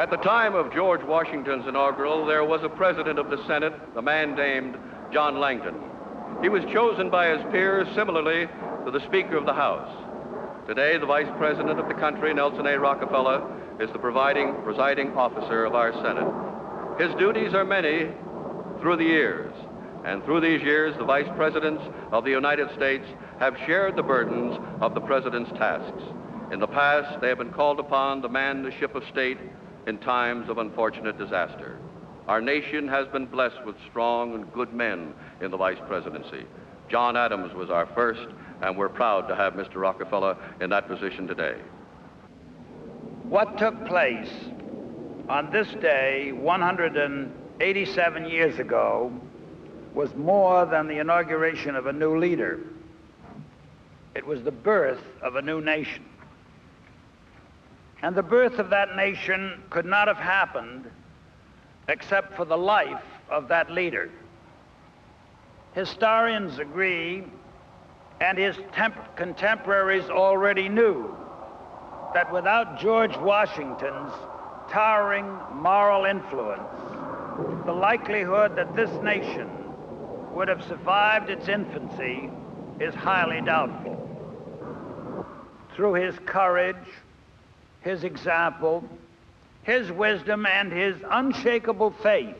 At the time of George Washington's inaugural, there was a president of the Senate, a man named John Langton. He was chosen by his peers similarly to the Speaker of the House. Today, the Vice President of the country, Nelson A. Rockefeller, is the presiding officer of our Senate. His duties are many through the years, and through these years, the Vice Presidents of the United States have shared the burdens of the President's tasks. In the past, they have been called upon to man the ship of state in times of unfortunate disaster. Our nation has been blessed with strong and good men in the Vice Presidency. John Adams was our first, and we're proud to have Mr. Rockefeller in that position today. What took place on this day 187 years ago was more than the inauguration of a new leader. It was the birth of a new nation. And the birth of that nation could not have happened except for the life of that leader. Historians agree, and his contemporaries already knew, that without George Washington's towering moral influence, the likelihood that this nation would have survived its infancy is highly doubtful. Through his courage, his example, his wisdom, and his unshakable faith,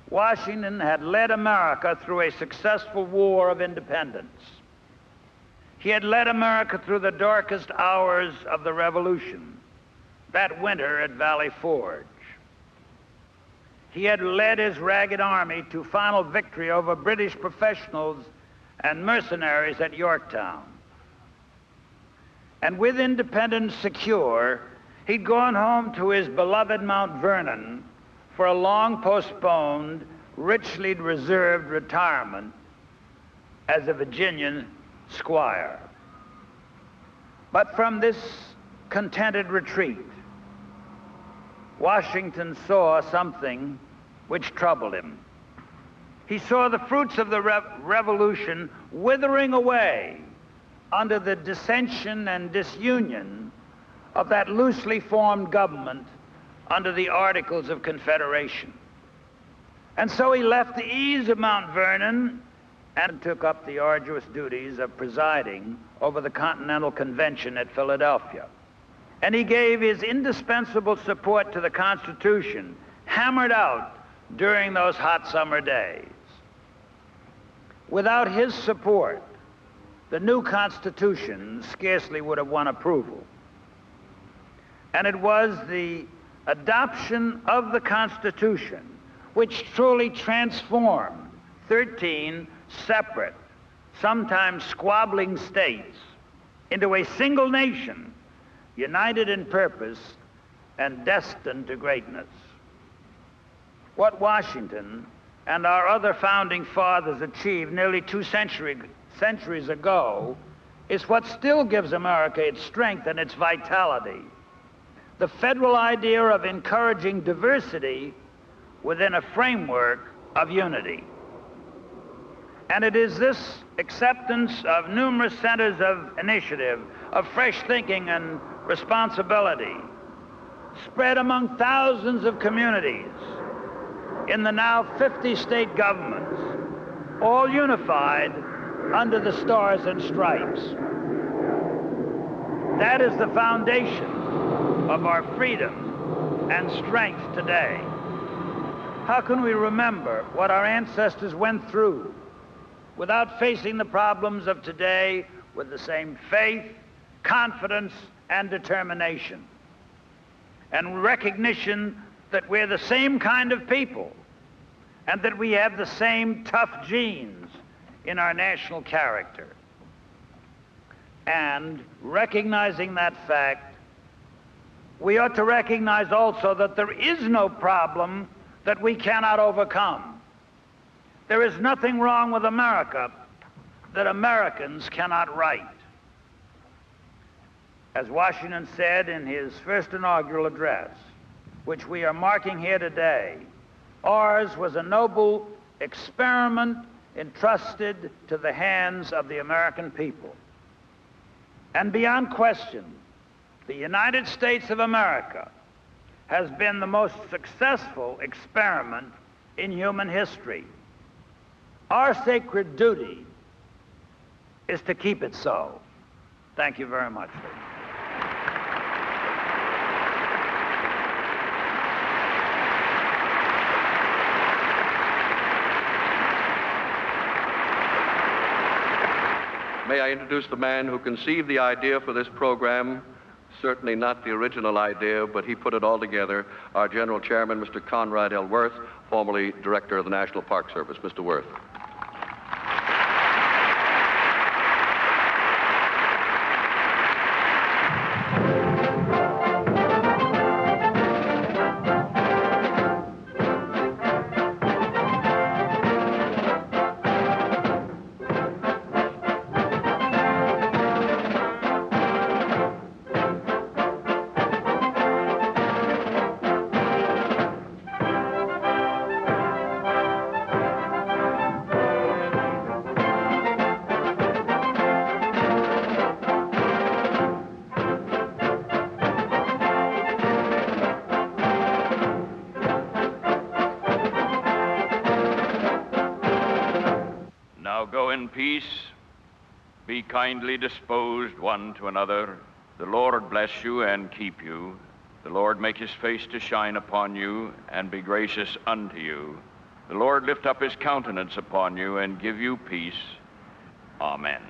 Washington had led America through a successful war of independence. He had led America through the darkest hours of the Revolution, that winter at Valley Forge. He had led his ragged army to final victory over British professionals and mercenaries at Yorktown. And with independence secure, he'd gone home to his beloved Mount Vernon for a long-postponed, richly reserved retirement as a Virginian squire. But from this contented retreat, Washington saw something which troubled him. He saw the fruits of the revolution withering away under the dissension and disunion of that loosely formed government under the Articles of Confederation. And so he left the ease of Mount Vernon and took up the arduous duties of presiding over the Continental Convention at Philadelphia. And he gave his indispensable support to the Constitution, hammered out during those hot summer days. Without his support, the new Constitution scarcely would have won approval. And it was the adoption of the Constitution which truly transformed 13 separate, sometimes squabbling states into a single nation, united in purpose and destined to greatness. What Washington and our other founding fathers achieved nearly 2 centuries ago is what still gives America its strength and its vitality. The federal idea of encouraging diversity within a framework of unity. And it is this acceptance of numerous centers of initiative, of fresh thinking and responsibility, spread among thousands of communities in the now 50 state governments, all unified under the stars and stripes. That is the foundation of our freedom and strength today. How can we remember what our ancestors went through without facing the problems of today with the same faith, confidence, and determination, and recognition that we're the same kind of people and that we have the same tough genes in our national character? And recognizing that fact, we ought to recognize also that there is no problem that we cannot overcome. There is nothing wrong with America that Americans cannot right. As Washington said in his first inaugural address, which we are marking here today, ours was a noble experiment entrusted to the hands of the American people. And beyond question, the United States of America has been the most successful experiment in human history. Our sacred duty is to keep it so. Thank you very much. May I introduce the man who conceived the idea for this program? Certainly not the original idea, but he put it all together. Our General Chairman, Mr. Conrad L. Worth, formerly Director of the National Park Service. Mr. Worth. Go in peace, be kindly disposed one to another. The Lord bless you and keep you. The Lord make his face to shine upon you and be gracious unto you. The Lord lift up his countenance upon you and give you peace. Amen.